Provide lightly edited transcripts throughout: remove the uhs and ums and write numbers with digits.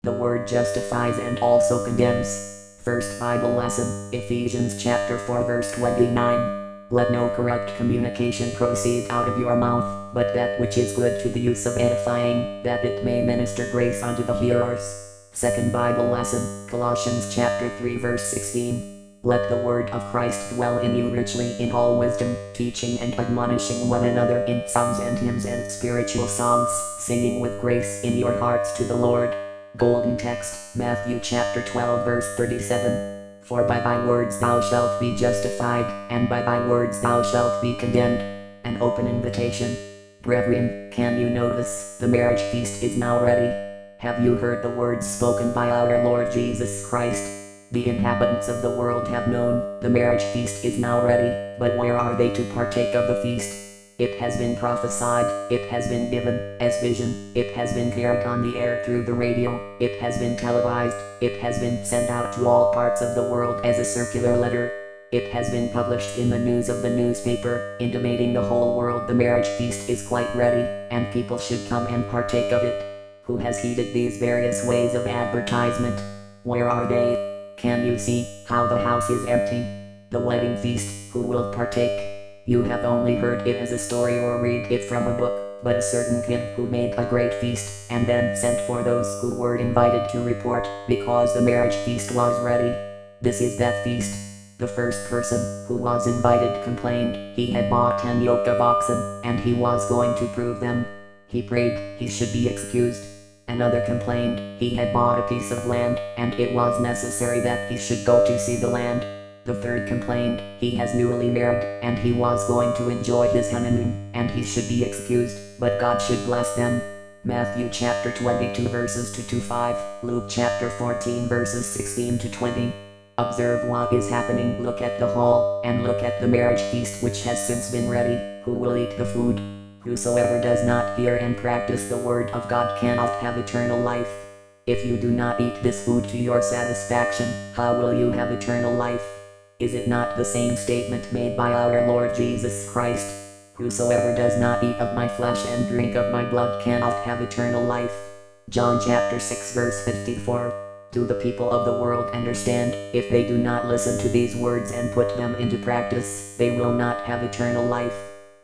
The word justifies and also condemns. First Bible lesson, Ephesians chapter 4 verse 29. Let no corrupt communication proceed out of your mouth, but that which is good to the use of edifying, that it may minister grace unto the hearers. Second Bible lesson, Colossians chapter 3 verse 16. Let the word of Christ dwell in you richly in all wisdom, teaching and admonishing one another in psalms and hymns and spiritual songs, singing with grace in your hearts to the Lord. Golden text, Matthew chapter 12 verse 37. For by thy words thou shalt be justified, and by thy words thou shalt be condemned. An open invitation. Brethren, can you notice, the marriage feast is now ready? Have you heard the words spoken by our Lord Jesus Christ? The inhabitants of the world have known, the marriage feast is now ready, but where are they to partake of the feast? It has been prophesied, it has been given as vision, it has been carried on the air through the radio, it has been televised, it has been sent out to all parts of the world as a circular letter. It has been published in the news of the newspaper, intimating the whole world the marriage feast is quite ready, and people should come and partake of it. Who has heeded these various ways of advertisement? Where are they? Can you see how the house is empty? The wedding feast, who will partake? You have only heard it as a story or read it from a book, but a certain king who made a great feast, and then sent for those who were invited to report, because the marriage feast was ready. This is that feast. The first person who was invited complained he had bought 10 yoke of oxen, and he was going to prove them. He prayed he should be excused. Another complained he had bought a piece of land, and it was necessary that he should go to see the land. The third complained he has newly married, and he was going to enjoy his honeymoon, and he should be excused, but God should bless them. Matthew chapter 22 verses 2 to 5, Luke chapter 14 verses 16 to 20. Observe what is happening, look at the hall, and look at the marriage feast which has since been ready. Who will eat the food? Whosoever does not hear and practice the word of God cannot have eternal life. If you do not eat this food to your satisfaction, how will you have eternal life? Is it not the same statement made by our Lord Jesus Christ? Whosoever does not eat of my flesh and drink of my blood cannot have eternal life. John chapter 6 verse 54. Do the people of the world understand? If they do not listen to these words and put them into practice, they will not have eternal life.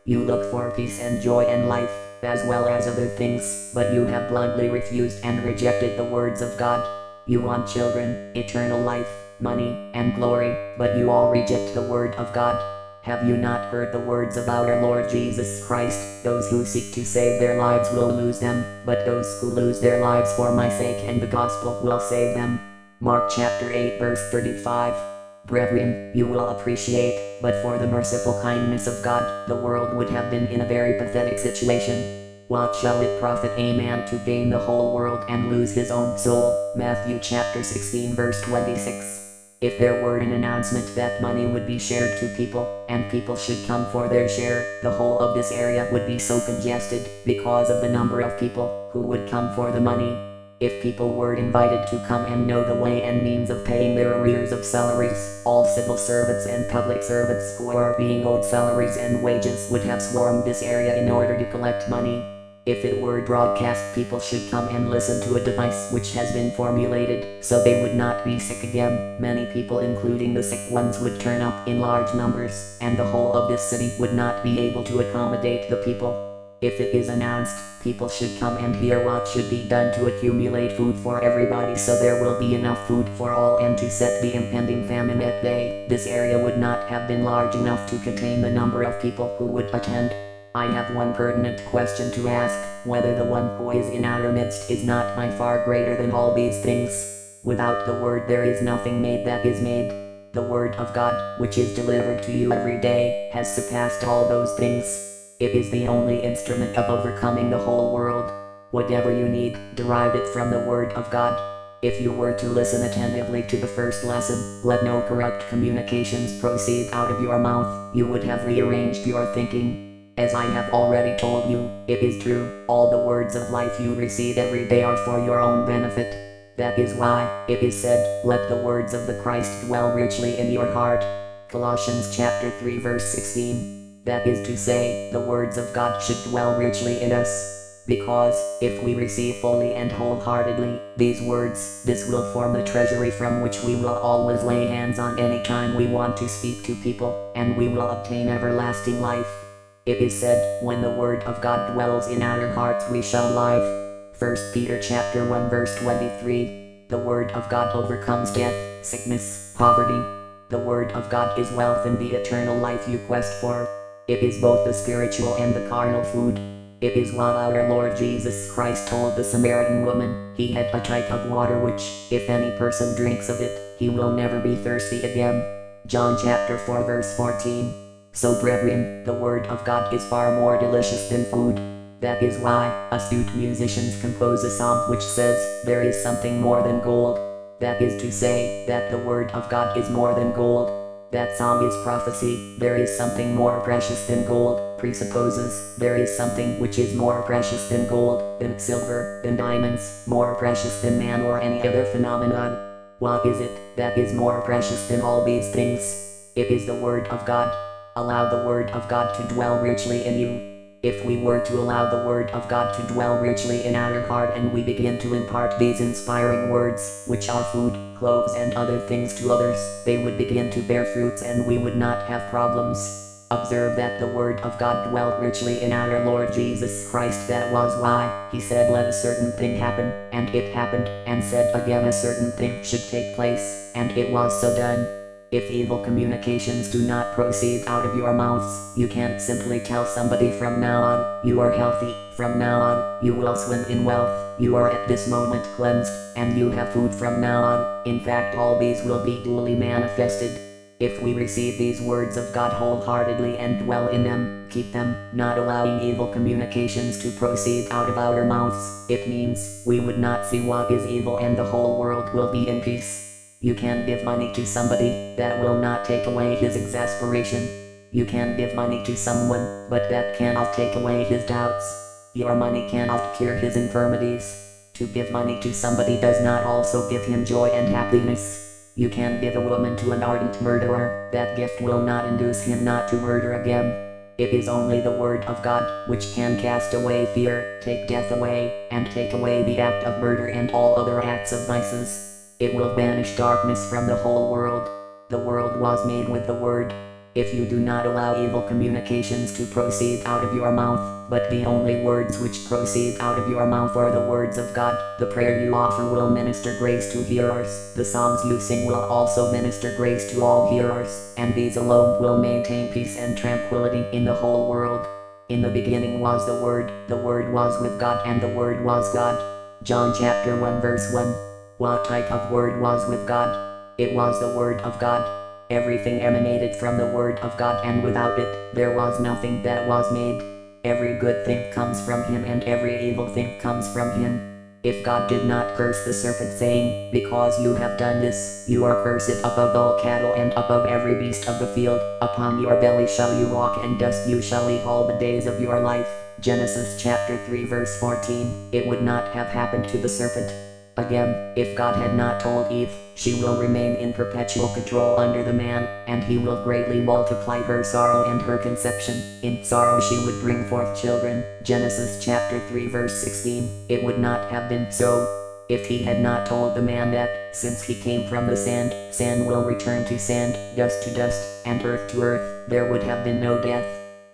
You look for peace and joy and life, as well as other things, but you have blindly refused and rejected the words of God. You want children, eternal life, money, and glory, but you all reject the word of God. Have you not heard the words of our Lord Jesus Christ? Those who seek to save their lives will lose them, but those who lose their lives for my sake and the gospel will save them. Mark chapter 8 verse 35. Brethren, you will appreciate, but for the merciful kindness of God, the world would have been in a very pathetic situation. What shall it profit a man to gain the whole world and lose his own soul? Matthew chapter 16 verse 26. If there were an announcement that money would be shared to people, and people should come for their share, the whole of this area would be so congested, because of the number of people who would come for the money. If people were invited to come and know the way and means of paying their arrears of salaries, all civil servants and public servants who are being owed salaries and wages would have swarmed this area in order to collect money. If it were broadcast, people should come and listen to a device which has been formulated, so they would not be sick again. Many people, including the sick ones, would turn up in large numbers, and the whole of this city would not be able to accommodate the people. If it is announced, people should come and hear what should be done to accumulate food for everybody so there will be enough food for all and to set the impending famine at bay. This area would not have been large enough to contain the number of people who would attend. I have one pertinent question to ask, whether the one who is in our midst is not by far greater than all these things. Without the word there is nothing made that is made. The word of God, which is delivered to you every day, has surpassed all those things. It is the only instrument of overcoming the whole world. Whatever you need, derive it from the word of God. If you were to listen attentively to the first lesson, let no corrupt communications proceed out of your mouth, you would have rearranged your thinking. As I have already told you, it is true, all the words of life you receive every day are for your own benefit. That is why it is said, let the words of the Christ dwell richly in your heart. Colossians chapter 3 verse 16. That is to say, the words of God should dwell richly in us. because, if we receive fully and wholeheartedly these words, this will form the treasury from which we will always lay hands on any time we want to speak to people, and we will obtain everlasting life. It is said, when the word of God dwells in our hearts we shall live. 1 Peter chapter 1 verse 23. The word of God overcomes death, sickness, poverty. The word of God is wealth and the eternal life you quest for. It is both the spiritual and the carnal food. It is what our Lord Jesus Christ told the Samaritan woman. He had a type of water which, if any person drinks of it, he will never be thirsty again. John chapter 4 verse 14. So brethren, the word of God is far more delicious than food. That is why, astute musicians compose a song which says, there is something more than gold. That is to say, that the word of God is more than gold. That song is prophecy. There is something more precious than gold, presupposes there is something which is more precious than gold, than silver, than diamonds, more precious than man or any other phenomenon. What is it that is more precious than all these things? It is the word of God. Allow the word of God to dwell richly in you. If we were to allow the word of God to dwell richly in our heart and we begin to impart these inspiring words, which are food, clothes and other things to others, they would begin to bear fruits and we would not have problems. Observe that the word of God dwelt richly in our Lord Jesus Christ. That was why he said let a certain thing happen, and it happened, and said again a certain thing should take place, and it was so done. If evil communications do not proceed out of your mouths, you can't simply tell somebody from now on, you are healthy, from now on, you will swim in wealth, you are at this moment cleansed, and you have food from now on. In fact, all these will be duly manifested. If we receive these words of God wholeheartedly and dwell in them, keep them, not allowing evil communications to proceed out of our mouths, it means we would not see what is evil and the whole world will be in peace. You can give money to somebody, that will not take away his exasperation. You can give money to someone, but that cannot take away his doubts. Your money cannot cure his infirmities. To give money to somebody does not also give him joy and happiness. You can give a woman to an ardent murderer, that gift will not induce him not to murder again. It is only the word of God, which can cast away fear, take death away, and take away the act of murder and all other acts of vices. It will banish darkness from the whole world. The world was made with the word. If you do not allow evil communications to proceed out of your mouth, but the only words which proceed out of your mouth are the words of God, the prayer you offer will minister grace to hearers, the songs you sing will also minister grace to all hearers, and these alone will maintain peace and tranquility in the whole world. In the beginning was the Word was with God, and the Word was God. John chapter 1 verse 1. What type of word was with God? It was the word of God. Everything emanated from the word of God, and without it, there was nothing that was made. Every good thing comes from him and every evil thing comes from him. If God did not curse the serpent, saying, because you have done this, you are cursed above all cattle and above every beast of the field, upon your belly shall you walk and dust you shall eat all the days of your life. Genesis chapter 3 verse 14, it would not have happened to the serpent. Again, if God had not told Eve, she will remain in perpetual control under the man, and he will greatly multiply her sorrow and her conception. In sorrow she would bring forth children. Genesis chapter 3 verse 16. It would not have been so if he had not told the man that, since he came from the sand, sand will return to sand, dust to dust, and earth to earth, there would have been no death.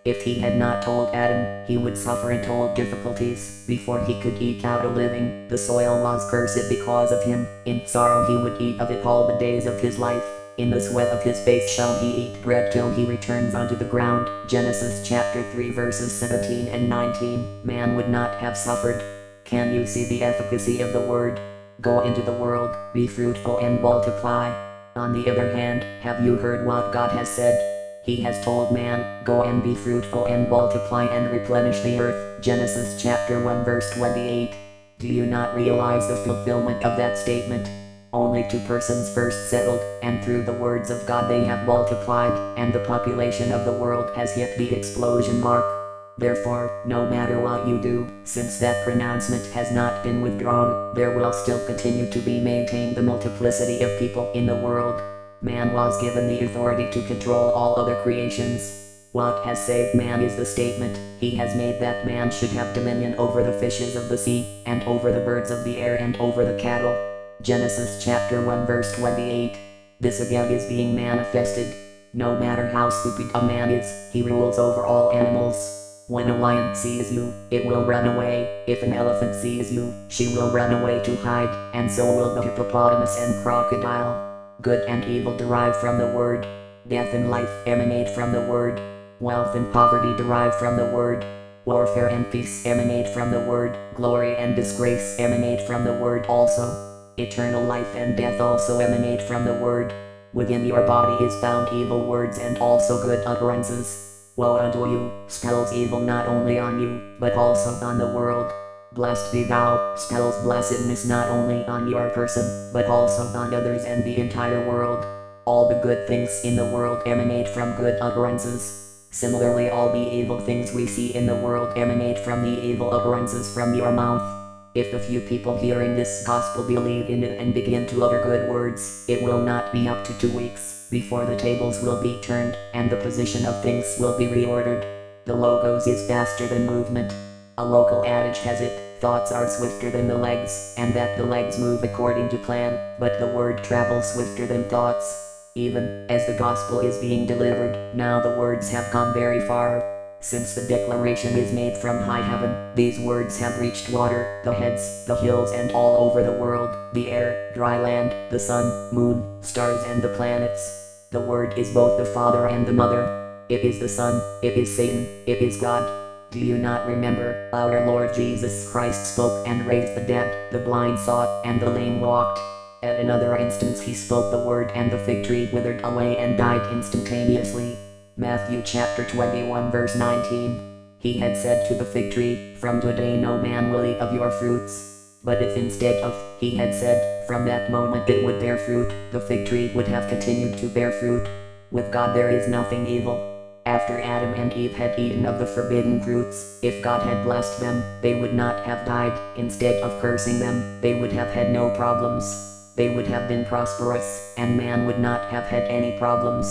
If he had not told Adam, he would suffer untold difficulties before he could eke out a living. The soil was cursed because of him. In sorrow he would eat of it all the days of his life. In the sweat of his face shall he eat bread till he returns unto the ground. Genesis chapter 3 verses 17 and 19. Man would not have suffered. Can you see the efficacy of the word? Go into the world, be fruitful and multiply. On the other hand, have you heard what God has said? He has told man, go and be fruitful and multiply and replenish the earth. Genesis chapter 1 verse 28. Do you not realize the fulfillment of that statement? Only 2 persons first settled, and through the words of God they have multiplied, and the population of the world has hit the explosion mark. Therefore, no matter what you do, since that pronouncement has not been withdrawn, there will still continue to be maintained the multiplicity of people in the world. Man was given the authority to control all other creations. What has saved man is the statement, he has made that man should have dominion over the fishes of the sea, and over the birds of the air and over the cattle. Genesis chapter 1 verse 28. This again is being manifested. No matter how stupid a man is, he rules over all animals. When a lion sees you, it will run away. If an elephant sees you, she will run away to hide, and so will the hippopotamus and crocodile. Good and evil derive from the word. Death and life emanate from the word. Wealth and poverty derive from the word. Warfare and peace emanate from the word. Glory and disgrace emanate from the word also. Eternal life and death also emanate from the word. Within your body is found evil words and also good utterances. Woe unto you, spells evil not only on you, but also on the world. Blessed be thou, spells blessedness not only on your person, but also on others and the entire world. All the good things in the world emanate from good utterances. Similarly, all the evil things we see in the world emanate from the evil utterances from your mouth. If a few people hearing this gospel believe in it and begin to utter good words, it will not be up to 2 weeks before the tables will be turned, and the position of things will be reordered. The logos is faster than movement. A local adage has it, thoughts are swifter than the legs, and that the legs move according to plan, but the word travels swifter than thoughts. Even as the gospel is being delivered, now the words have gone very far. Since the declaration is made from high heaven, these words have reached water, the heads, the hills and all over the world, the air, dry land, the sun, moon, stars and the planets. The word is both the father and the mother. It is the son, it is Satan, it is God. Do you not remember, our Lord Jesus Christ spoke and raised the dead, the blind saw, and the lame walked. At another instance he spoke the word and the fig tree withered away and died instantaneously. Matthew chapter 21 verse 19. He had said to the fig tree, from today no man will eat of your fruits. But if instead of, he had said, from that moment it would bear fruit, the fig tree would have continued to bear fruit. With God there is nothing evil. After Adam and Eve had eaten of the forbidden fruits, if God had blessed them, they would not have died. Instead of cursing them, they would have had no problems. They would have been prosperous, and man would not have had any problems.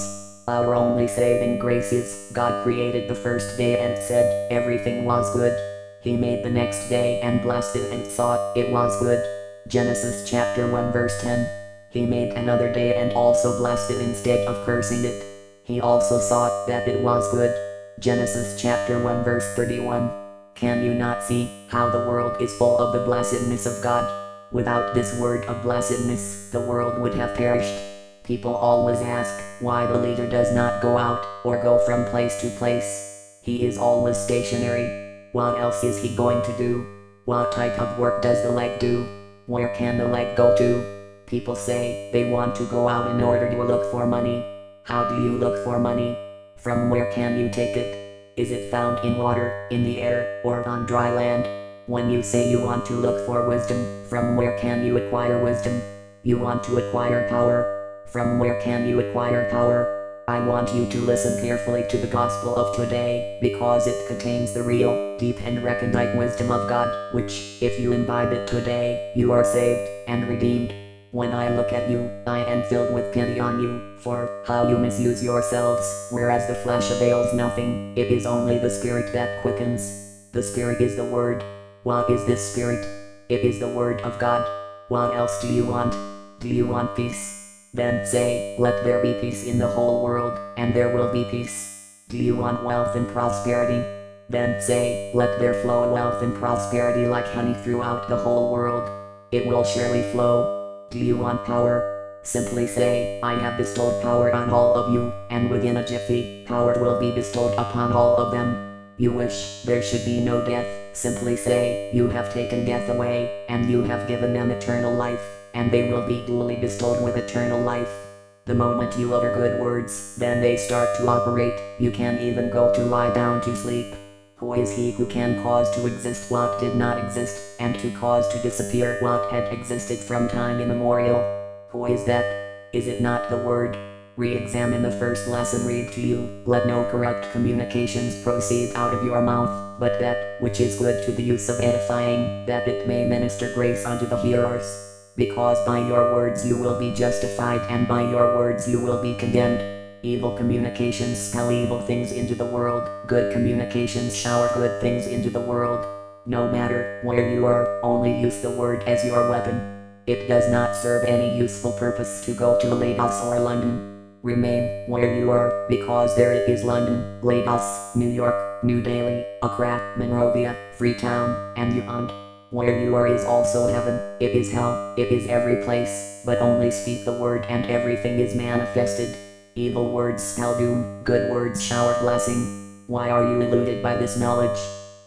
Our only saving grace is, God created the first day and said, everything was good. He made the next day and blessed it and saw it was good. Genesis chapter 1 verse 10. He made another day and also blessed it instead of cursing it. He also saw that it was good. Genesis chapter 1 verse 31. Can you not see how the world is full of the blessedness of God? Without this word of blessedness, the world would have perished. People always ask why the leader does not go out or go from place to place. He is always stationary. What else is he going to do? What type of work does the leg do? Where can the leg go to? People say they want to go out in order to look for money. How do you look for money? From where can you take it? Is it found in water, in the air, or on dry land? When you say you want to look for wisdom, from where can you acquire wisdom? You want to acquire power. From where can you acquire power? I want you to listen carefully to the gospel of today, because it contains the real, deep and recondite wisdom of God, which, if you imbibe it today, you are saved and redeemed. When I look at you, I am filled with pity on you, for how you misuse yourselves, whereas the flesh avails nothing. It is only the Spirit that quickens. The Spirit is the Word. What is this Spirit? It is the Word of God. What else do you want? Do you want peace? Then say, let there be peace in the whole world, and there will be peace. Do you want wealth and prosperity? Then say, let there flow wealth and prosperity like honey throughout the whole world. It will surely flow. Do you want power? Simply say, I have bestowed power on all of you, and within a jiffy, power will be bestowed upon all of them. You wish there should be no death, simply say, you have taken death away, and you have given them eternal life, and they will be duly bestowed with eternal life. The moment you utter good words, then they start to operate. You can even go to lie down to sleep. Who is he who can cause to exist what did not exist, and to cause to disappear what had existed from time immemorial? Who is that? Is it not the Word? Re-examine the first lesson read to you. Let no corrupt communications proceed out of your mouth, but that which is good to the use of edifying, that it may minister grace unto the hearers. Because by your words you will be justified, and by your words you will be condemned. Evil communications spell evil things into the world. Good communications shower good things into the world. No matter where you are, only use the word as your weapon. It does not serve any useful purpose to go to Lagos or London. Remain where you are, because there is London, Lagos, New York, New Delhi, Accra, Monrovia, Freetown, and beyond. Where you are is also heaven, it is hell, it is every place, but only speak the word and everything is manifested. Evil words spell doom, good words shower blessing. Why are you eluded by this knowledge?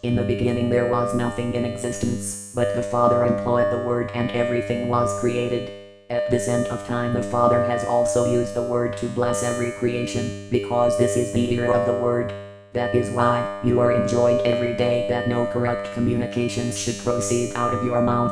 In the beginning there was nothing in existence, but the Father employed the word and everything was created. At this end of time the Father has also used the word to bless every creation, because this is the ear of the word. That is why you are enjoined every day that no corrupt communications should proceed out of your mouth.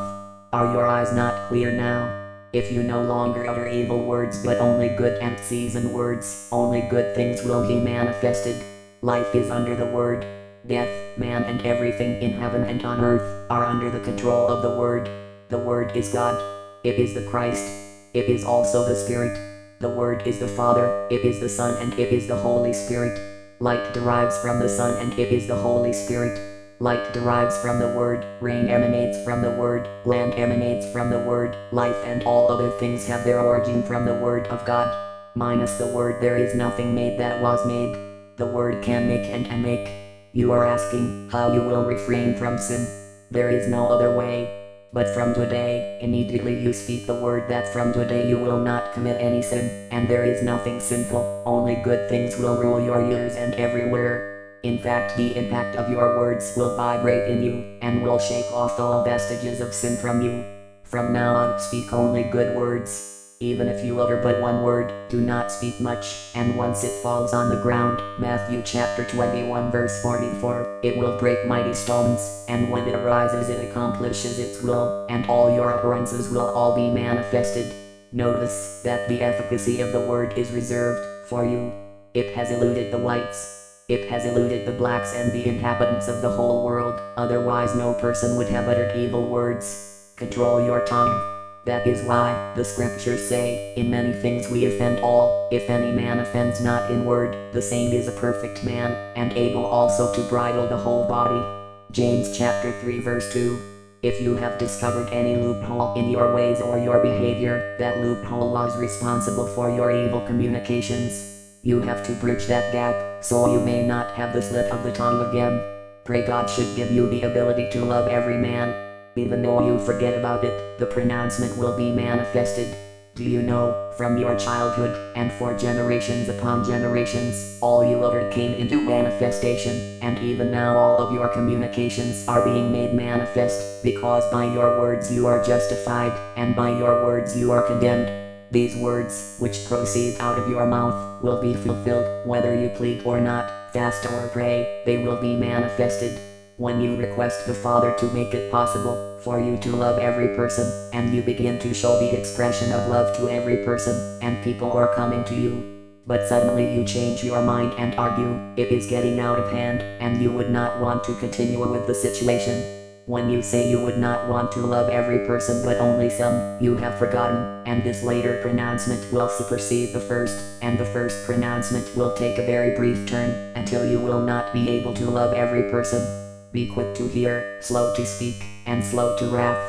Are your eyes not clear now? If you no longer utter evil words but only good and seasoned words, only good things will be manifested. Life is under the word. Death, man and everything in heaven and on earth are under the control of the word. The word is God. It is the Christ. It is also the Spirit. The word is the Father, it is the Son and it is the Holy Spirit. Light derives from the Son and it is the Holy Spirit. Light derives from the word, rain emanates from the word, land emanates from the word, life and all other things have their origin from the word of God. Minus the word there is nothing made that was made. The word can make and unmake. You are asking how you will refrain from sin. There is no other way. But from today, immediately you speak the word that from today you will not commit any sin, and there is nothing sinful, only good things will rule your ears and everywhere. In fact, the impact of your words will vibrate in you, and will shake off all vestiges of sin from you. From now on, speak only good words. Even if you utter but one word, do not speak much, and once it falls on the ground, Matthew chapter 21 verse 44, it will break mighty stones, and when it rises it accomplishes its will, and all your utterances will all be manifested. Notice that the efficacy of the word is reserved for you. It has eluded the whites. It has eluded the blacks and the inhabitants of the whole world, otherwise no person would have uttered evil words. Control your tongue. That is why the scriptures say, in many things we offend all. If any man offends not in word, the same is a perfect man, and able also to bridle the whole body. James chapter 3 verse 2. If you have discovered any loophole in your ways or your behavior, that loophole was responsible for your evil communications. You have to bridge that gap, so you may not have the slip of the tongue again. Pray God should give you the ability to love every man. Even though you forget about it, the pronouncement will be manifested. Do you know, from your childhood, and for generations upon generations, all you uttered came into manifestation, and even now all of your communications are being made manifest, because by your words you are justified, and by your words you are condemned. These words, which proceed out of your mouth, will be fulfilled, whether you plead or not, fast or pray, they will be manifested. When you request the Father to make it possible for you to love every person, and you begin to show the expression of love to every person, and people are coming to you. But suddenly you change your mind and argue, it is getting out of hand, and you would not want to continue with the situation. When you say you would not want to love every person but only some, you have forgotten, and this later pronouncement will supersede the first, and the first pronouncement will take a very brief turn, until you will not be able to love every person. Be quick to hear, slow to speak, and slow to wrath.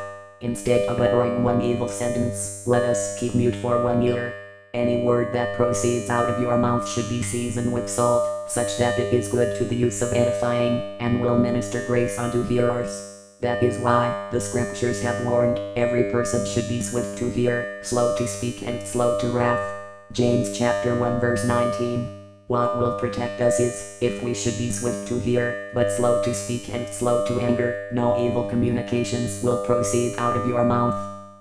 Instead of uttering one evil sentence, let us keep mute for 1 year. Any word that proceeds out of your mouth should be seasoned with salt, such that it is good to the use of edifying, and will minister grace unto hearers. That is why the scriptures have warned, every person should be swift to hear, slow to speak and slow to wrath. James chapter 1 verse 19. What will protect us is, if we should be swift to hear, but slow to speak and slow to anger, no evil communications will proceed out of your mouth.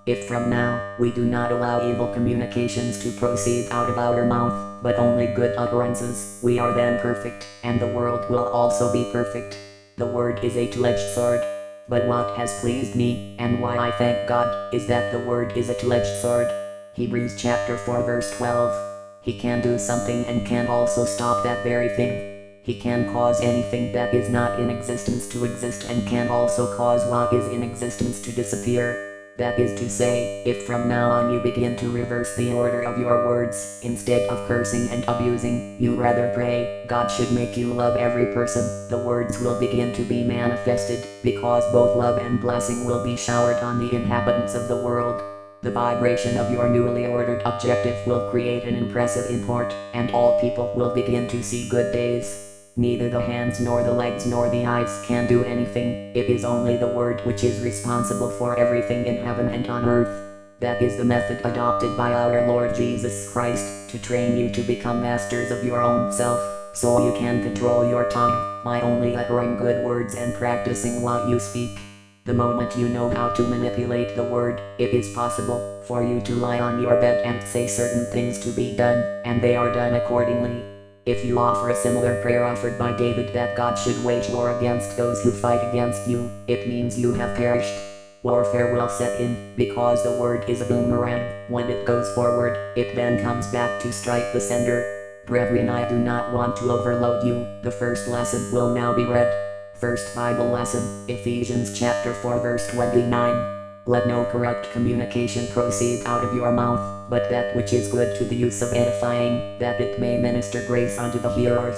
If from now, we do not allow evil communications to proceed out of our mouth, but only good utterances, we are then perfect, and the world will also be perfect. The word is a two-edged sword. But what has pleased me, and why I thank God, is that the word is a two-edged sword. Hebrews chapter 4 verse 12. He can do something and can also stop that very thing. He can cause anything that is not in existence to exist and can also cause what is in existence to disappear. That is to say, if from now on you begin to reverse the order of your words, instead of cursing and abusing, you rather pray, God should make you love every person, the words will begin to be manifested, because both love and blessing will be showered on the inhabitants of the world. The vibration of your newly ordered objective will create an impressive import, and all people will begin to see good days. Neither the hands nor the legs nor the eyes can do anything, it is only the word which is responsible for everything in heaven and on earth. That is the method adopted by our Lord Jesus Christ, to train you to become masters of your own self, so you can control your tongue, by only uttering good words and practicing what you speak. The moment you know how to manipulate the word, it is possible for you to lie on your bed and say certain things to be done, and they are done accordingly. If you offer a similar prayer offered by David that God should wage war against those who fight against you, it means you have perished. Warfare will set in, because the word is a boomerang. When it goes forward, it then comes back to strike the sender. Brethren, I do not want to overload you. The first lesson will now be read. First Bible lesson, Ephesians chapter 4 verse 29. Let no corrupt communication proceed out of your mouth, but that which is good to the use of edifying, that it may minister grace unto the hearers.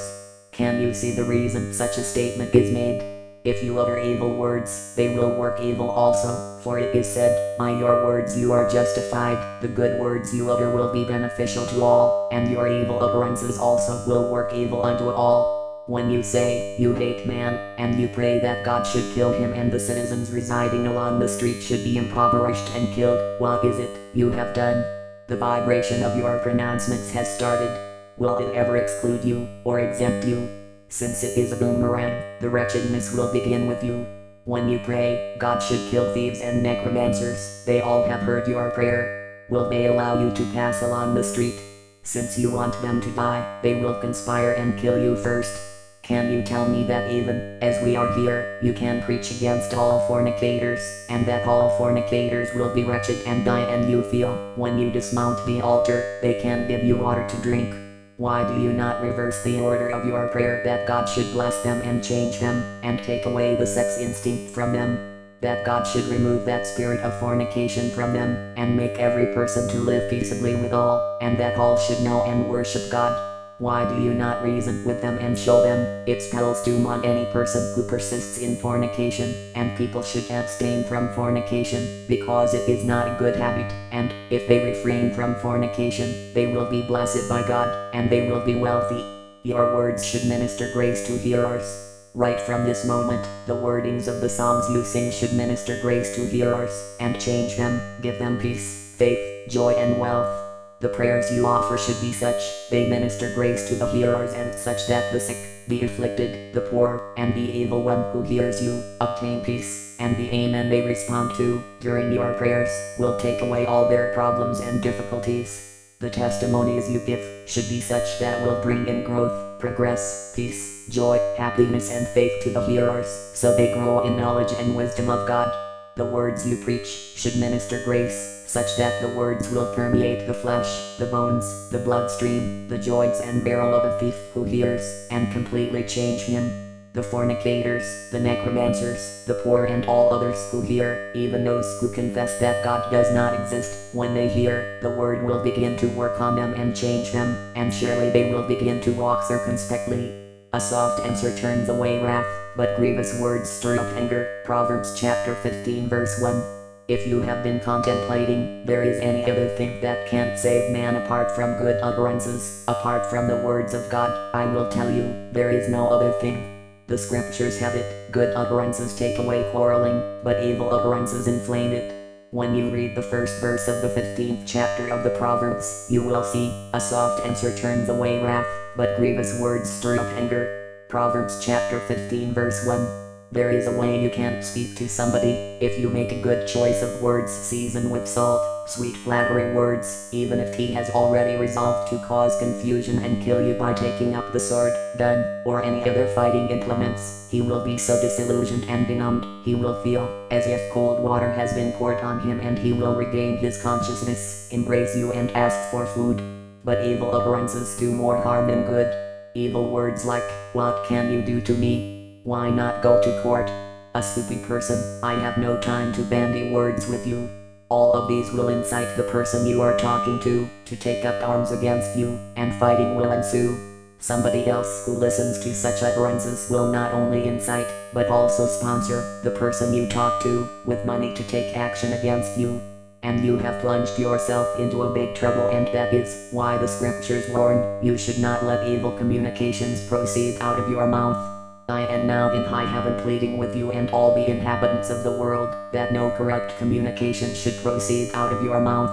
Can you see the reason such a statement is made? If you utter evil words, they will work evil also, for it is said, by your words you are justified, the good words you utter will be beneficial to all, and your evil utterances also will work evil unto all. When you say, you hate man, and you pray that God should kill him and the citizens residing along the street should be impoverished and killed, what is it you have done? The vibration of your pronouncements has started. Will it ever exclude you, or exempt you? Since it is a boomerang, the wretchedness will begin with you. When you pray, God should kill thieves and necromancers, they all have heard your prayer. Will they allow you to pass along the street? Since you want them to die, they will conspire and kill you first. Can you tell me that even, as we are here, you can preach against all fornicators, and that all fornicators will be wretched and die, and you feel, when you dismount the altar, they can give you water to drink? Why do you not reverse the order of your prayer that God should bless them and change them, and take away the sex instinct from them? That God should remove that spirit of fornication from them, and make every person to live peaceably with all, and that all should know and worship God? Why do you not reason with them and show them it spells doom on any person who persists in fornication, and people should abstain from fornication, because it is not a good habit, and, if they refrain from fornication, they will be blessed by God, and they will be wealthy. Your words should minister grace to hearers. Right from this moment, the wordings of the songs you sing should minister grace to hearers, and change them, give them peace, faith, joy and wealth. The prayers you offer should be such, they minister grace to the hearers, and such that the sick, the afflicted, the poor, and the evil one who hears you, obtain peace, and the amen they respond to, during your prayers, will take away all their problems and difficulties. The testimonies you give should be such that will bring in growth, progress, peace, joy, happiness and faith to the hearers, so they grow in knowledge and wisdom of God. The words you preach should minister grace, such that the words will permeate the flesh, the bones, the bloodstream, the joints and marrow of a thief who hears, and completely change him. The fornicators, the necromancers, the poor and all others who hear, even those who confess that God does not exist, when they hear, the word will begin to work on them and change them, and surely they will begin to walk circumspectly. A soft answer turns away wrath, but grievous words stir up anger. Proverbs chapter 15 verse 1. If you have been contemplating, there is any other thing that can't save man apart from good utterances, apart from the words of God, I will tell you, there is no other thing. The scriptures have it, good utterances take away quarreling, but evil utterances inflame it. When you read the first verse of the 15th chapter of the Proverbs, you will see, a soft answer turns away wrath, but grievous words stir up anger. Proverbs chapter 15 verse 1. There is a way you can speak to somebody, if you make a good choice of words seasoned with salt, sweet flattering words, even if he has already resolved to cause confusion and kill you by taking up the sword, gun, or any other fighting implements, he will be so disillusioned and benumbed, he will feel as if cold water has been poured on him, and he will regain his consciousness, embrace you and ask for food. But evil utterances do more harm than good. Evil words like, what can you do to me? Why not go to court? A stupid person, I have no time to bandy words with you. All of these will incite the person you are talking to take up arms against you, and fighting will ensue. Somebody else who listens to such utterances will not only incite, but also sponsor the person you talk to with money to take action against you. And you have plunged yourself into a big trouble, and that is why the scriptures warn you should not let evil communications proceed out of your mouth. I am now in high heaven pleading with you and all the inhabitants of the world, that no corrupt communication should proceed out of your mouth.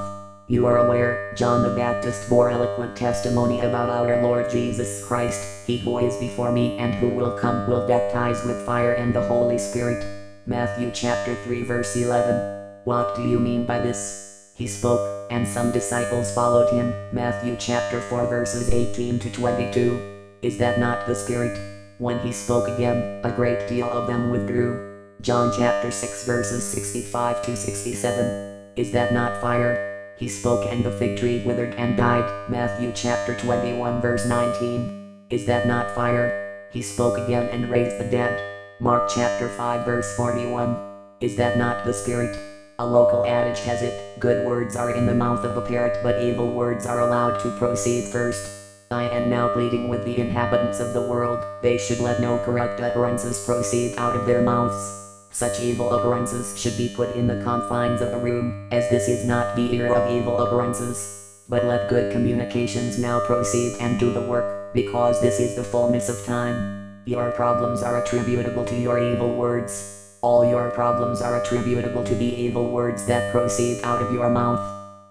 You are aware, John the Baptist bore eloquent testimony about our Lord Jesus Christ. He who is before me and who will come will baptize with fire and the Holy Spirit. Matthew chapter 3 verse 11. What do you mean by this? He spoke, and some disciples followed him. Matthew chapter 4 verses 18 to 22. Is that not the Spirit? When he spoke again, a great deal of them withdrew. John chapter 6 verses 65 to 67. Is that not fire? He spoke and the fig tree withered and died. Matthew chapter 21 verse 19. Is that not fire? He spoke again and raised the dead. Mark chapter 5 verse 41. Is that not the Spirit? A local adage has it, good words are in the mouth of a parrot, but evil words are allowed to proceed first. I am now pleading with the inhabitants of the world, they should let no corrupt utterances proceed out of their mouths. Such evil utterances should be put in the confines of a room, as this is not the era of evil utterances. But let good communications now proceed and do the work, because this is the fullness of time. Your problems are attributable to your evil words. All your problems are attributable to the evil words that proceed out of your mouth.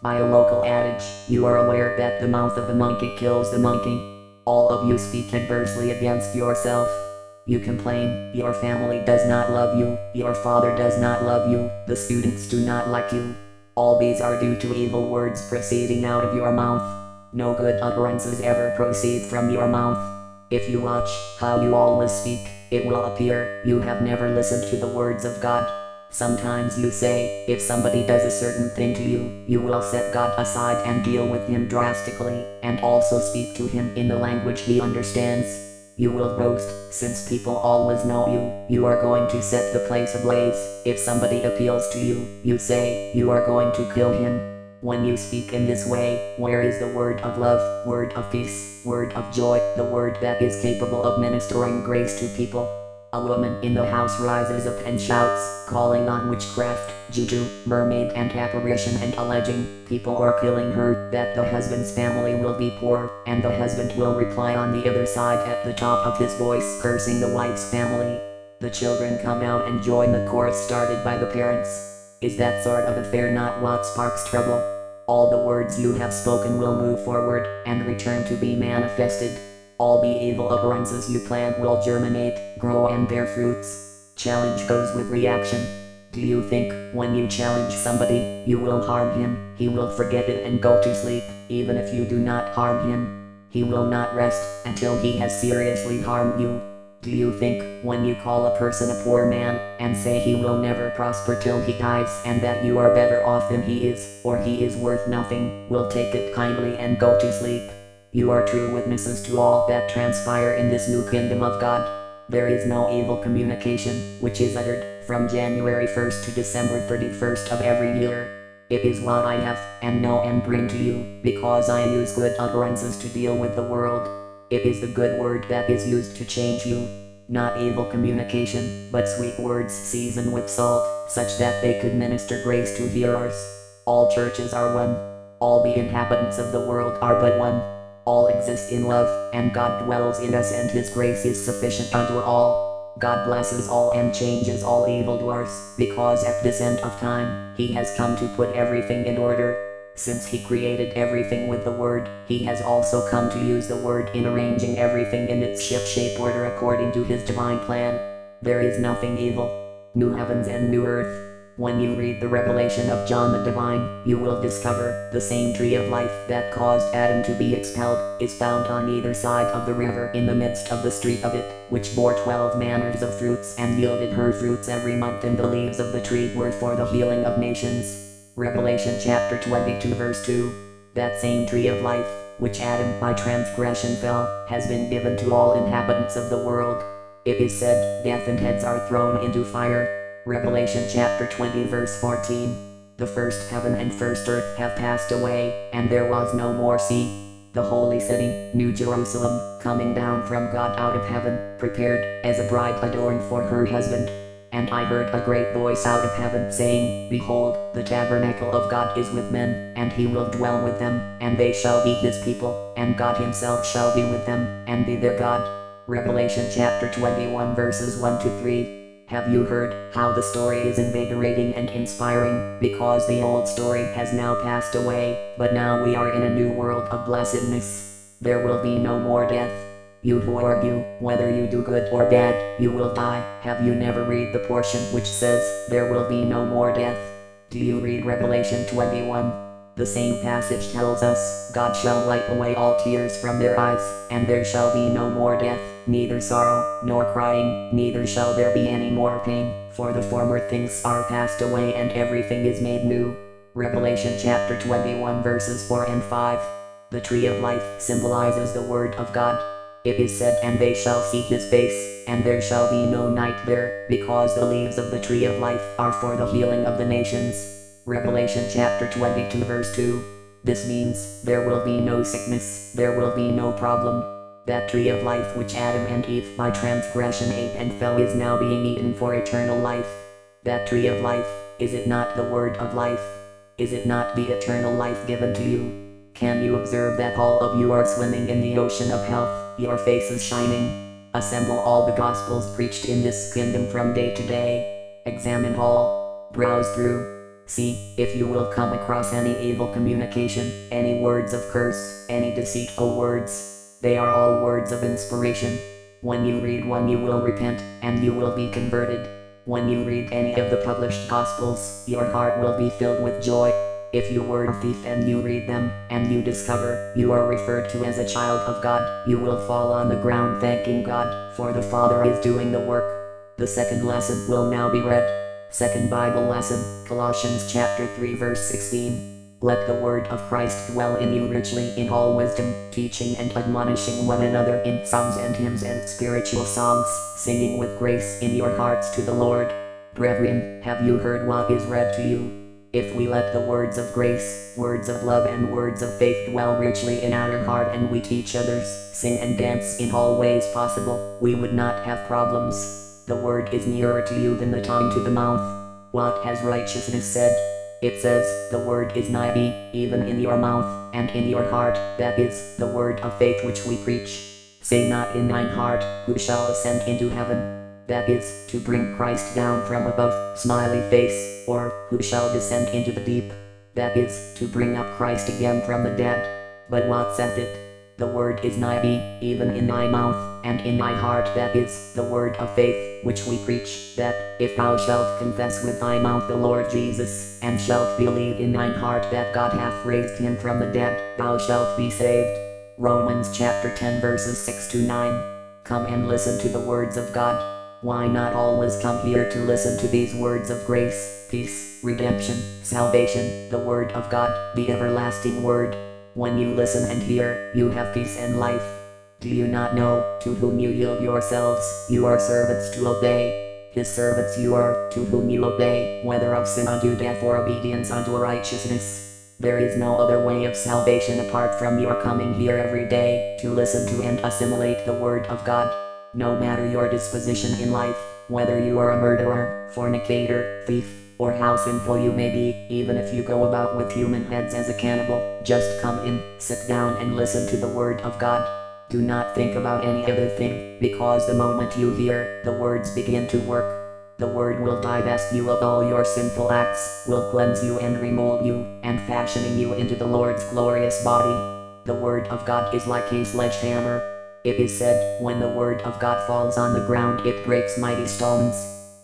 By a local adage, you are aware that the mouth of the monkey kills the monkey. All of you speak adversely against yourself. You complain, your family does not love you, your father does not love you, the students do not like you. All these are due to evil words proceeding out of your mouth. No good utterances ever proceed from your mouth. If you watch how you always speak, it will appear you have never listened to the words of God. Sometimes you say, if somebody does a certain thing to you, you will set God aside and deal with him drastically, and also speak to him in the language he understands. You will boast, since people always know you, you are going to set the place ablaze. If somebody appeals to you, you say, you are going to kill him. When you speak in this way, where is the word of love, word of peace, word of joy, the word that is capable of ministering grace to people? A woman in the house rises up and shouts, calling on witchcraft, juju, mermaid and apparition, and alleging people are killing her, that the husband's family will be poor, and the husband will reply on the other side at the top of his voice, cursing the wife's family. The children come out and join the chorus started by the parents. Is that sort of affair not what sparks trouble? All the words you have spoken will move forward, and return to be manifested. All the evil utterances you plant will germinate, grow and bear fruits. Challenge goes with reaction. Do you think, when you challenge somebody, you will harm him? He will forget it and go to sleep, even if you do not harm him. He will not rest, until he has seriously harmed you. Do you think, when you call a person a poor man, and say he will never prosper till he dies, and that you are better off than he is, or he is worth nothing, will take it kindly and go to sleep? You are true witnesses to all that transpire in this new kingdom of God. There is no evil communication, which is uttered, from January 1st to December 31st of every year. It is what I have, and know and bring to you, because I use good utterances to deal with the world. It is the good word that is used to change you. Not evil communication, but sweet words seasoned with salt, such that they could minister grace to hearers. All churches are one. All the inhabitants of the world are but one. All exist in love, and God dwells in us, and his grace is sufficient unto all. God blesses all and changes all evildoers, because at this end of time, he has come to put everything in order. Since he created everything with the word, he has also come to use the word in arranging everything in its ship-shape order according to his divine plan. There is nothing evil. New heavens and new earth. When you read the revelation of John the Divine, you will discover the same tree of life that caused Adam to be expelled is found on either side of the river in the midst of the street of it, which bore 12 manners of fruits and yielded her fruits every month, and the leaves of the tree were for the healing of nations. Revelation chapter 22 verse 2. That same tree of life, which Adam by transgression fell, has been given to all inhabitants of the world. It is said, death and heads are thrown into fire. Revelation chapter 20 verse 14. The first heaven and first earth have passed away, and there was no more sea. The holy city, New Jerusalem, coming down from God out of heaven, prepared as a bride adorned for her husband. And I heard a great voice out of heaven saying, Behold, the tabernacle of God is with men, and he will dwell with them, and they shall be his people, and God himself shall be with them, and be their God. Revelation chapter 21 verses 1 to 3. Have you heard how the story is invigorating and inspiring, because the old story has now passed away, but now we are in a new world of blessedness. There will be no more death. You who argue, whether you do good or bad, you will die. Have you never read the portion which says, there will be no more death? Do you read Revelation 21? The same passage tells us, God shall wipe away all tears from their eyes, and there shall be no more death, neither sorrow, nor crying, neither shall there be any more pain, for the former things are passed away and everything is made new. Revelation chapter 21 verses 4 and 5. The tree of life symbolizes the word of God. It is said, and they shall see his face, and there shall be no night there, because the leaves of the tree of life are for the healing of the nations. Revelation chapter 22 verse 2. This means, there will be no sickness, there will be no problem. That tree of life which Adam and Eve by transgression ate and fell is now being eaten for eternal life. That tree of life, is it not the word of life? Is it not the eternal life given to you? Can you observe that all of you are swimming in the ocean of health, your faces shining? Assemble all the gospels preached in this kingdom from day to day. Examine all. Browse through. See if you will come across any evil communication, any words of curse, any deceitful words. They are all words of inspiration. When you read one you will repent, and you will be converted. When you read any of the published gospels, your heart will be filled with joy. If you were a thief and you read them, and you discover you are referred to as a child of God, you will fall on the ground thanking God, for the Father is doing the work. The second lesson will now be read. Second Bible lesson, Colossians chapter 3 verse 16. Let the word of Christ dwell in you richly in all wisdom, teaching and admonishing one another in psalms and hymns and spiritual songs, singing with grace in your hearts to the Lord. Brethren, have you heard what is read to you? If we let the words of grace, words of love and words of faith dwell richly in our heart and we teach others, sing and dance in all ways possible, we would not have problems. The word is nearer to you than the tongue to the mouth. What has righteousness said? It says, the word is nigh thee, even in your mouth, and in your heart, that is, the word of faith which we preach. Say not in thine heart, who shall ascend into heaven? That is, to bring Christ down from above, smiley face, or, who shall descend into the deep? That is, to bring up Christ again from the dead. But what saith it? The word is nigh thee, even in thy mouth, and in thy heart, that is, the word of faith, which we preach, that, if thou shalt confess with thy mouth the Lord Jesus, and shalt believe in thine heart that God hath raised him from the dead, thou shalt be saved. Romans chapter 10 verses 6 to 9. Come and listen to the words of God. Why not always come here to listen to these words of grace, peace, redemption, salvation, the word of God, the everlasting word? When you listen and hear, you have peace and life. Do you not know, to whom you yield yourselves, you are servants to obey? His servants you are, to whom you obey, whether of sin unto death or obedience unto righteousness. There is no other way of salvation apart from your coming here every day, to listen to and assimilate the word of God. No matter your disposition in life, whether you are a murderer, fornicator, thief, or how sinful you may be, even if you go about with human heads as a cannibal, just come in, sit down and listen to the word of God. Do not think about any other thing, because the moment you hear, the words begin to work. The word will divest you of all your sinful acts, will cleanse you and remold you, and fashioning you into the Lord's glorious body. The word of God is like a sledgehammer. It is said, when the word of God falls on the ground it breaks mighty stones.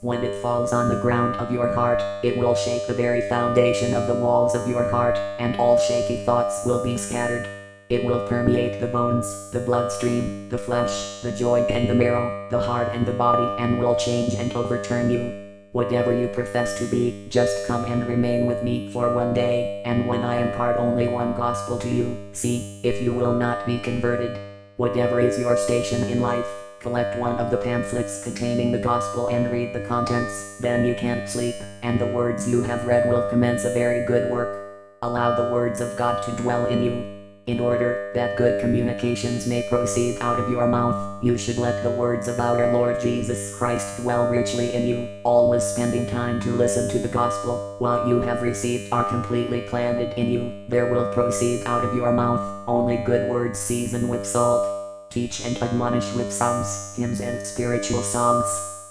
When it falls on the ground of your heart, it will shake the very foundation of the walls of your heart, and all shaky thoughts will be scattered. It will permeate the bones, the bloodstream, the flesh, the joint and the marrow, the heart and the body, and will change and overturn you. Whatever you profess to be, just come and remain with me for one day, and when I impart only one gospel to you, see if you will not be converted. Whatever is your station in life, Collect one of the pamphlets containing the gospel and read the contents, then you can't sleep, and the words you have read will commence a very good work. Allow the words of God to dwell in you. In order that good communications may proceed out of your mouth, you should let the words of our Lord Jesus Christ dwell richly in you, always spending time to listen to the gospel. What you have received are completely planted in you. There will proceed out of your mouth only good words seasoned with salt. Teach and admonish with psalms, hymns and spiritual songs.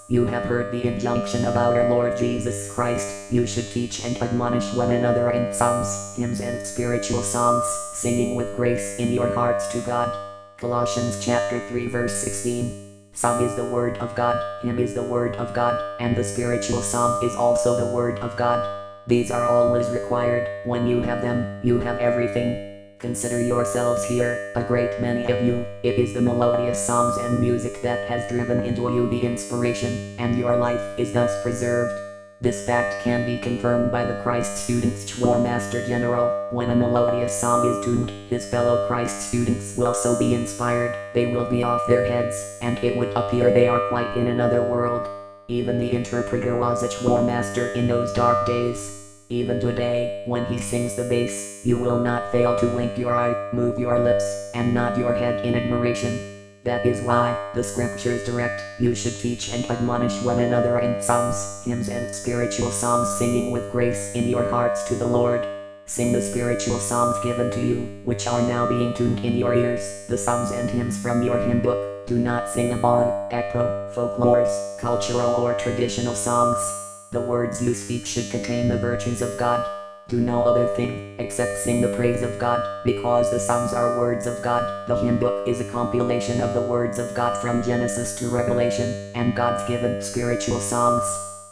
You have heard the injunction of our Lord Jesus Christ. You should teach and admonish one another in psalms, hymns and spiritual songs, singing with grace in your hearts to God. Colossians chapter 3 verse 16. Psalm is the word of God, hymn is the word of God, and the spiritual song is also the word of God. These are always required. When you have them, you have everything. Consider yourselves here, a great many of you. It is the melodious songs and music that has driven into you the inspiration, and your life is thus preserved. This fact can be confirmed by the Christ Students' Schwarmaster General. When a melodious song is tuned, his fellow Christ students will so be inspired, they will be off their heads, and it would appear they are quite in another world. Even the interpreter was a Schwarmaster in those dark days. Even today, when he sings the bass, you will not fail to wink your eye, move your lips, and nod your head in admiration. That is why, the scriptures direct, you should teach and admonish one another in psalms, hymns and spiritual songs, singing with grace in your hearts to the Lord. Sing the spiritual songs given to you, which are now being tuned in your ears, the psalms and hymns from your hymn book. Do not sing about echo, folklores, cultural or traditional songs. The words you speak should contain the virtues of God. Do no other thing, except sing the praise of God, because the Psalms are words of God. The hymn book is a compilation of the words of God from Genesis to Revelation, and God's given spiritual songs.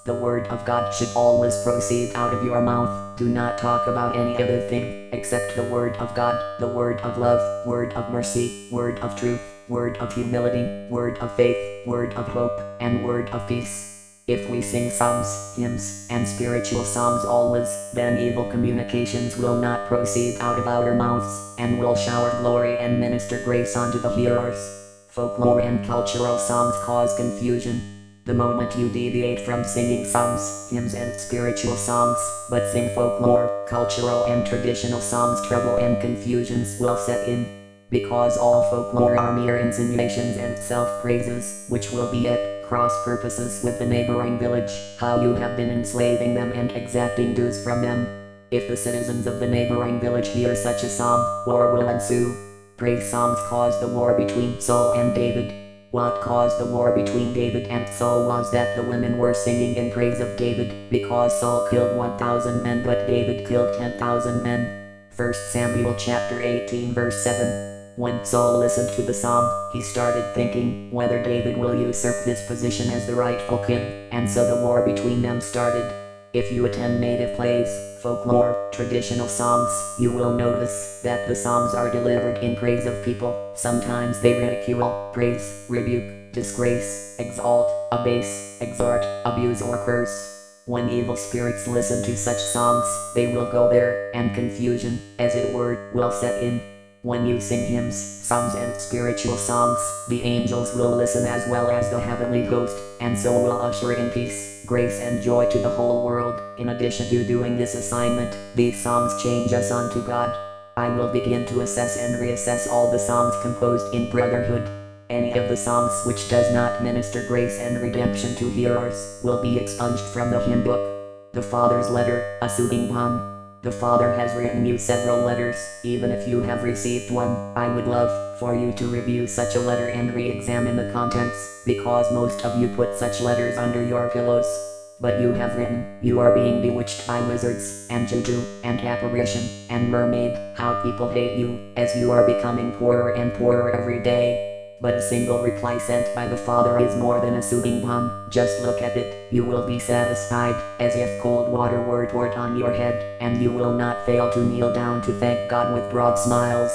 The word of God should always proceed out of your mouth. Do not talk about any other thing, except the word of God, the word of love, word of mercy, word of truth, word of humility, word of faith, word of hope, and word of peace. If we sing psalms, hymns, and spiritual songs always, then evil communications will not proceed out of our mouths, and will shower glory and minister grace unto the hearers. Folklore and cultural songs cause confusion. The moment you deviate from singing psalms, hymns, and spiritual songs, but sing folklore, cultural and traditional songs, trouble and confusions will set in. Because all folklore are mere insinuations and self-praises, which will be at cross purposes with the neighboring village, how you have been enslaving them and exacting dues from them. If the citizens of the neighboring village hear such a song, war will ensue. Praise songs caused the war between Saul and David. What caused the war between David and Saul was that the women were singing in praise of David, because Saul killed 1,000 men but David killed 10,000 men. 1 Samuel chapter 18 verse 7. When Saul listened to the song, he started thinking whether David will usurp this position as the rightful king, and so the war between them started. If you attend native plays, folklore, traditional songs, you will notice that the songs are delivered in praise of people. Sometimes they ridicule, praise, rebuke, disgrace, exalt, abase, exhort, abuse or curse. When evil spirits listen to such songs, they will go there, and confusion, as it were, will set in. When you sing hymns, psalms and spiritual songs, the angels will listen as well as the heavenly host, and so will usher in peace, grace and joy to the whole world. In addition to doing this assignment, these songs change us unto God. I will begin to assess and reassess all the songs composed in brotherhood. Any of the songs which does not minister grace and redemption to hearers will be expunged from the hymn book. The Father's letter, a soothing balm. The Father has written you several letters. Even if you have received one, I would love for you to review such a letter and re-examine the contents, because most of you put such letters under your pillows. But you have written, you are being bewitched by wizards, and juju, and apparition, and mermaid, how people hate you, as you are becoming poorer and poorer every day. But a single reply sent by the Father is more than a soothing balm. Just look at it, you will be satisfied, as if cold water were poured on your head, and you will not fail to kneel down to thank God with broad smiles.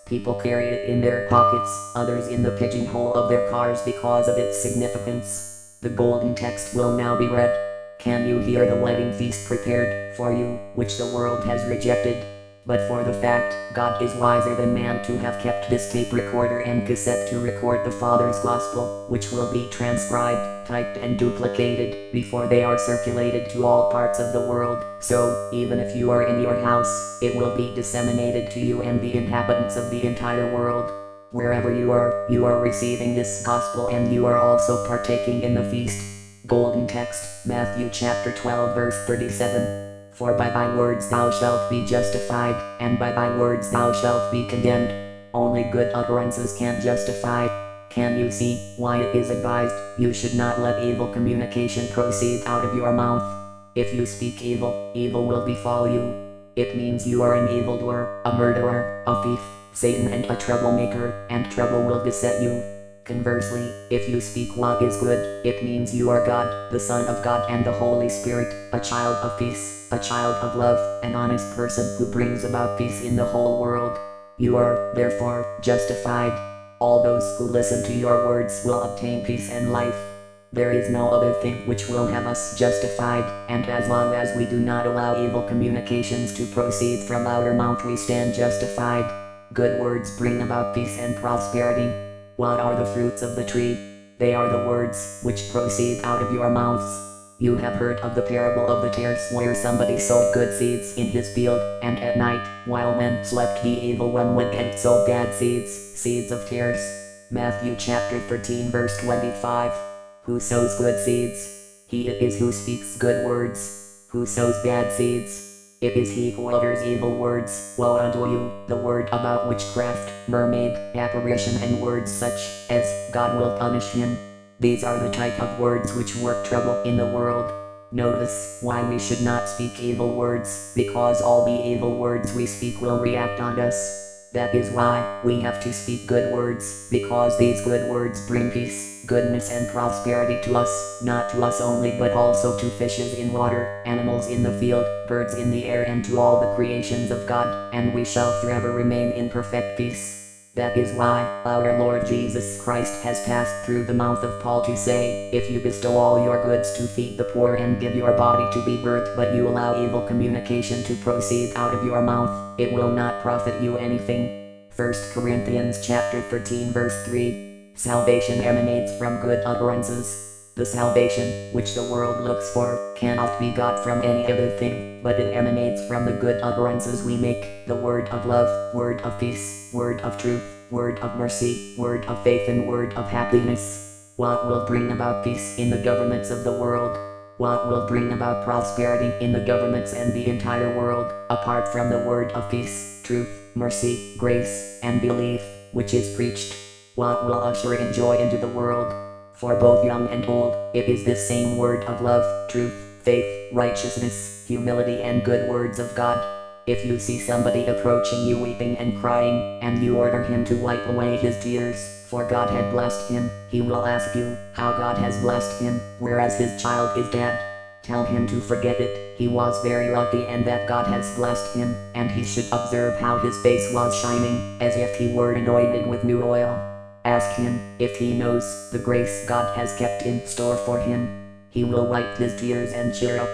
People carry it in their pockets, others in the pigeonhole of their cars because of its significance. The golden text will now be read. Can you hear the wedding feast prepared for you, which the world has rejected? But for the fact, God is wiser than man to have kept this tape recorder and cassette to record the Father's Gospel, which will be transcribed, typed and duplicated, before they are circulated to all parts of the world. So, even if you are in your house, it will be disseminated to you and the inhabitants of the entire world. Wherever you are receiving this gospel and you are also partaking in the feast. Golden text, Matthew chapter 12 verse 37. For by thy words thou shalt be justified, and by thy words thou shalt be condemned. Only good utterances can justify. Can you see why it is advised, you should not let evil communication proceed out of your mouth? If you speak evil, evil will befall you. It means you are an evildoer, a murderer, a thief, Satan and a troublemaker, and trouble will beset you. Conversely, if you speak what is good, it means you are God, the Son of God and the Holy Spirit, a child of peace, a child of love, an honest person who brings about peace in the whole world. You are, therefore, justified. All those who listen to your words will obtain peace and life. There is no other thing which will have us justified, and as long as we do not allow evil communications to proceed from our mouth we stand justified. Good words bring about peace and prosperity. What are the fruits of the tree? They are the words which proceed out of your mouths. You have heard of the parable of the tares where somebody sowed good seeds in his field, and at night, while men slept the evil one went and sowed bad seeds, seeds of tares. Matthew chapter 13 verse 25. Who sows good seeds? He it is who speaks good words. Who sows bad seeds? It is he who utters evil words. Woe unto you, the word about witchcraft, mermaid, apparition and words such as, God will punish him. These are the type of words which work trouble in the world. Notice why we should not speak evil words, because all the evil words we speak will react on us. That is why we have to speak good words, because these good words bring peace, goodness and prosperity to us, not to us only but also to fishes in water, animals in the field, birds in the air and to all the creations of God, and we shall forever remain in perfect peace. That is why our Lord Jesus Christ has passed through the mouth of Paul to say, if you bestow all your goods to feed the poor and give your body to be burnt but you allow evil communication to proceed out of your mouth, it will not profit you anything. 1 Corinthians chapter 13 verse 3. Salvation emanates from good utterances. The salvation, which the world looks for, cannot be got from any other thing, but it emanates from the good utterances we make, the word of love, word of peace, word of truth, word of mercy, word of faith and word of happiness. What will bring about peace in the governments of the world? What will bring about prosperity in the governments and the entire world, apart from the word of peace, truth, mercy, grace, and belief, which is preached? What will usher in joy into the world? For both young and old, it is this same word of love, truth, faith, righteousness, humility and good words of God. If you see somebody approaching you weeping and crying, and you order him to wipe away his tears, for God had blessed him, he will ask you how God has blessed him, whereas his child is dead. Tell him to forget it, he was very lucky and that God has blessed him, and he should observe how his face was shining, as if he were anointed with new oil. Ask him if he knows the grace God has kept in store for him. He will wipe his tears and cheer up.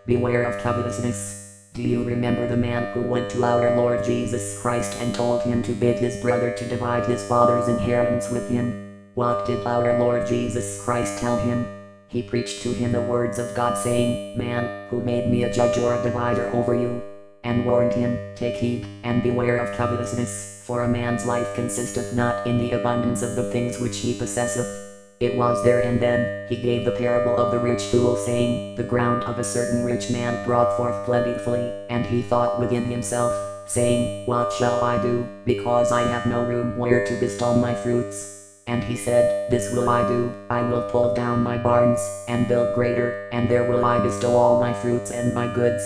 Beware of covetousness. Do you remember the man who went to our Lord Jesus Christ and told him to bid his brother to divide his father's inheritance with him? What did our Lord Jesus Christ tell him? He preached to him the words of God saying, Man, who made me a judge or a divider over you? And warned him, Take heed, and beware of covetousness. For a man's life consisteth not in the abundance of the things which he possesseth. It was there and then, he gave the parable of the rich fool saying, The ground of a certain rich man brought forth plentifully, and he thought within himself, saying, What shall I do, because I have no room where to bestow my fruits? And he said, This will I do, I will pull down my barns, and build greater, and there will I bestow all my fruits and my goods.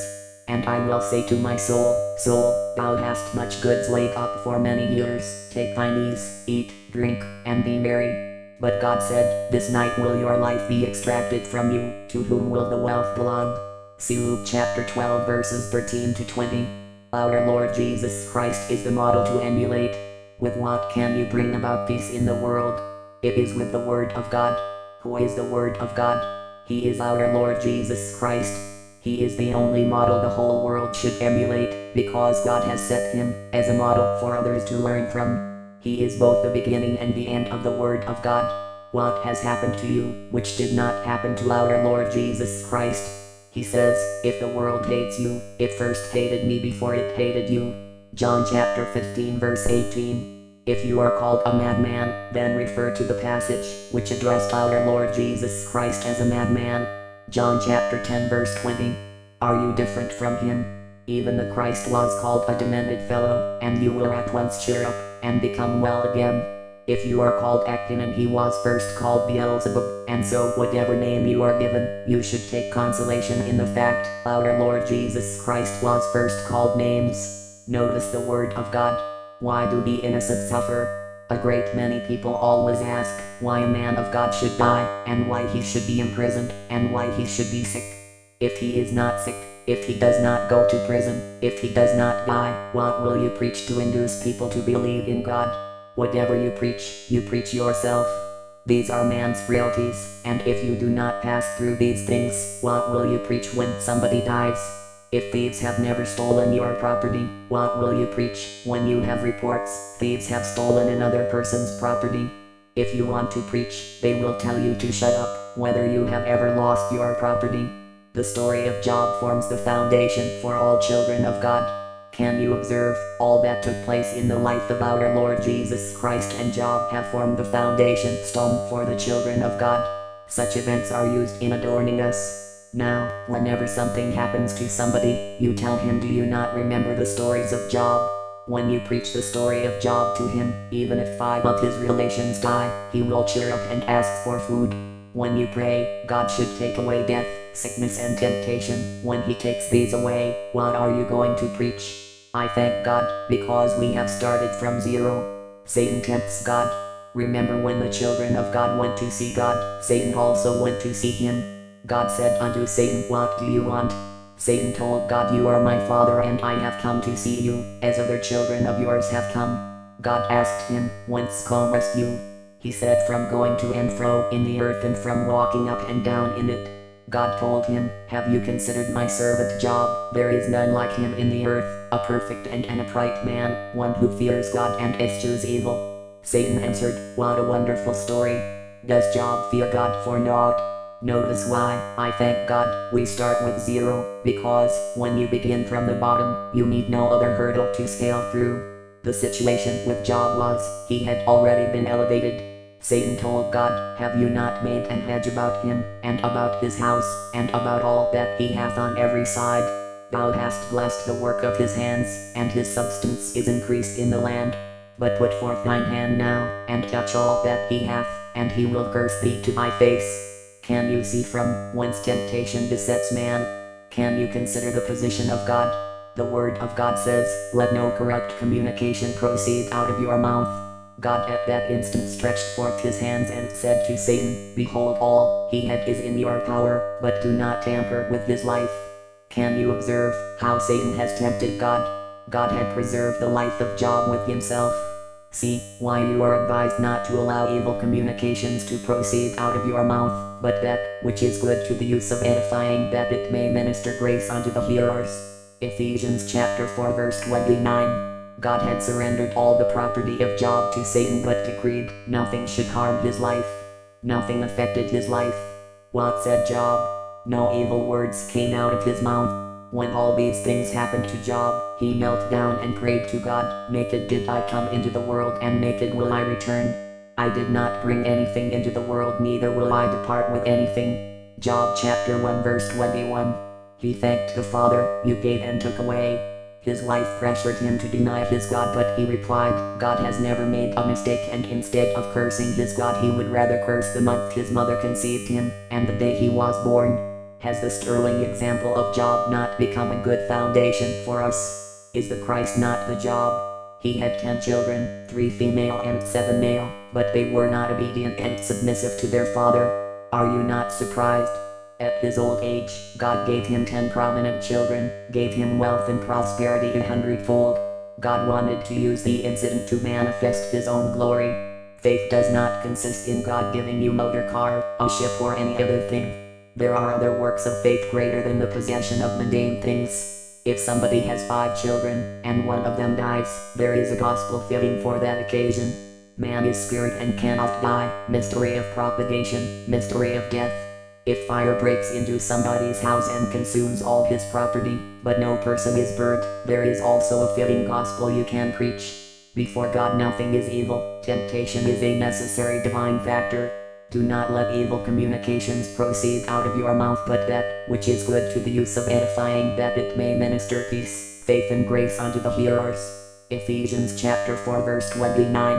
And I will say to my soul, Soul, thou hast much goods laid up for many years, take thine ease, eat, drink, and be merry. But God said, This night will your life be extracted from you, to whom will the wealth belong? See Luke chapter 12 verses 13 to 20. Our Lord Jesus Christ is the model to emulate. With what can you bring about peace in the world? It is with the Word of God. Who is the Word of God? He is our Lord Jesus Christ. He is the only model the whole world should emulate, because God has set him as a model for others to learn from. He is both the beginning and the end of the Word of God. What has happened to you, which did not happen to our Lord Jesus Christ? He says, if the world hates you, it first hated me before it hated you. John chapter 15 verse 18. If you are called a madman, then refer to the passage, which addressed our Lord Jesus Christ as a madman. John chapter 10 verse 20. Are you different from him? Even the Christ was called a demented fellow, and you will at once cheer up, and become well again. If you are called Acton and he was first called Beelzebub, and so whatever name you are given, you should take consolation in the fact our Lord Jesus Christ was first called names. Notice the word of God. Why do the innocent suffer? A great many people always ask why a man of God should die, and why he should be imprisoned, and why he should be sick. If he is not sick, if he does not go to prison, if he does not die, what will you preach to induce people to believe in God? Whatever you preach yourself. These are man's frailties, and if you do not pass through these things, what will you preach when somebody dies? If thieves have never stolen your property, what will you preach when you have reports thieves have stolen another person's property? If you want to preach, they will tell you to shut up, whether you have ever lost your property. The story of Job forms the foundation for all children of God. Can you observe all that took place in the life of our Lord Jesus Christ and Job have formed the foundation stone for the children of God? Such events are used in adorning us. Now, whenever something happens to somebody, you tell him, do you not remember the stories of Job? When you preach the story of Job to him, even if 5 of his relations die, he will cheer up and ask for food. When you pray, God should take away death, sickness and temptation. When he takes these away, what are you going to preach? I thank God, because we have started from zero. Satan tempts God. Remember when the children of God went to see God, Satan also went to see him. God said unto Satan, what do you want? Satan told God, you are my father and I have come to see you, as other children of yours have come. God asked him, whence comest you? He said, from going to and fro in the earth and from walking up and down in it. God told him, have you considered my servant Job? There is none like him in the earth, a perfect and an upright man, one who fears God and eschews evil. Satan answered, what a wonderful story. Does Job fear God for naught? Notice why I thank God we start with zero, because when you begin from the bottom, you need no other hurdle to scale through. The situation with Job was, he had already been elevated. Satan told God, have you not made an hedge about him, and about his house, and about all that he hath on every side? Thou hast blessed the work of his hands, and his substance is increased in the land. But put forth thine hand now, and touch all that he hath, and he will curse thee to thy face. Can you see from whence temptation besets man? Can you consider the position of God? The word of God says, let no corrupt communication proceed out of your mouth. God at that instant stretched forth his hands and said to Satan, behold, all he had is in your power, but do not tamper with his life. Can you observe how Satan has tempted God? God had preserved the life of Job with himself. See why you are advised not to allow evil communications to proceed out of your mouth, but that which is good to the use of edifying, that it may minister grace unto the hearers. Ephesians chapter 4 verse 29. God had surrendered all the property of Job to Satan, but decreed nothing should harm his life. Nothing affected his life. What said Job? No evil words came out of his mouth. When all these things happened to Job, he knelt down and prayed to God, naked did I come into the world, and naked will I return. I did not bring anything into the world, neither will I depart with anything. Job chapter 1 verse 21. He thanked the Father, you gave and took away. His wife pressured him to deny his God, but he replied, God has never made a mistake, and instead of cursing his God, he would rather curse the month his mother conceived him, and the day he was born. Has the sterling example of Job not become a good foundation for us? Is the Christ not the Job? He had 10 children, 3 female and 7 male, but they were not obedient and submissive to their father. Are you not surprised? At his old age, God gave him 10 prominent children, gave him wealth and prosperity 100-fold. God wanted to use the incident to manifest his own glory. Faith does not consist in God giving you motor car, a ship or any other thing. There are other works of faith greater than the possession of mundane things. If somebody has 5 children, and one of them dies, there is a gospel fitting for that occasion. Man is spirit and cannot die, mystery of propagation, mystery of death. If fire breaks into somebody's house and consumes all his property, but no person is burnt, there is also a fitting gospel you can preach. Before God nothing is evil, temptation is a necessary divine factor. Do not let evil communications proceed out of your mouth, but that which is good to the use of edifying, that it may minister peace, faith and grace unto the hearers. Ephesians chapter 4 verse 29.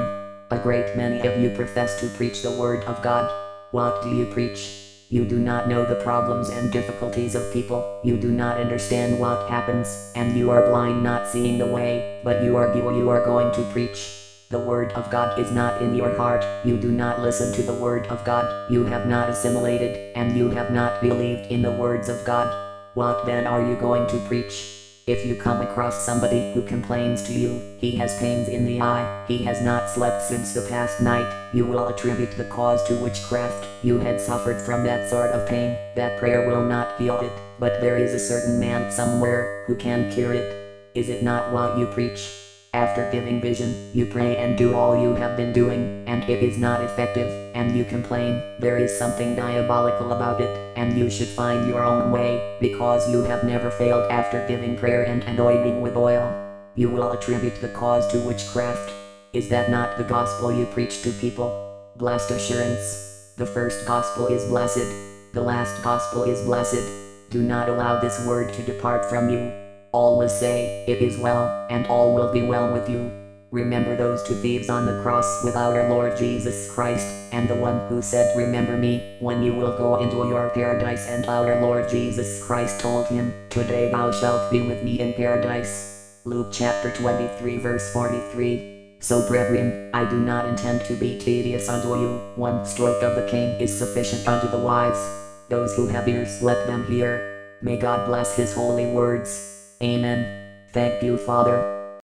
A great many of you profess to preach the word of God. What do you preach? You do not know the problems and difficulties of people, you do not understand what happens, and you are blind, not seeing the way, but you are going to preach. The word of God is not in your heart, you do not listen to the word of God, you have not assimilated, and you have not believed in the words of God. What then are you going to preach? If you come across somebody who complains to you, he has pains in the eye, he has not slept since the past night, you will attribute the cause to witchcraft. You had suffered from that sort of pain, that prayer will not heal it, but there is a certain man somewhere who can cure it. Is it not what you preach? After giving vision, you pray and do all you have been doing, and it is not effective, and you complain. There is something diabolical about it, and you should find your own way, because you have never failed after giving prayer and anointing with oil. You will attribute the cause to witchcraft. Is that not the gospel you preach to people? Blessed assurance. The first gospel is blessed. The last gospel is blessed. Do not allow this word to depart from you. Always say, it is well, and all will be well with you. Remember those 2 thieves on the cross with our Lord Jesus Christ, and the one who said, remember me, when you will go into your paradise, and our Lord Jesus Christ told him, today thou shalt be with me in paradise. Luke chapter 23 verse 43. So brethren, I do not intend to be tedious unto you, 1 stroke of the cane is sufficient unto the wise. Those who have ears, let them hear. May God bless his holy words. Amen. Thank you, Father.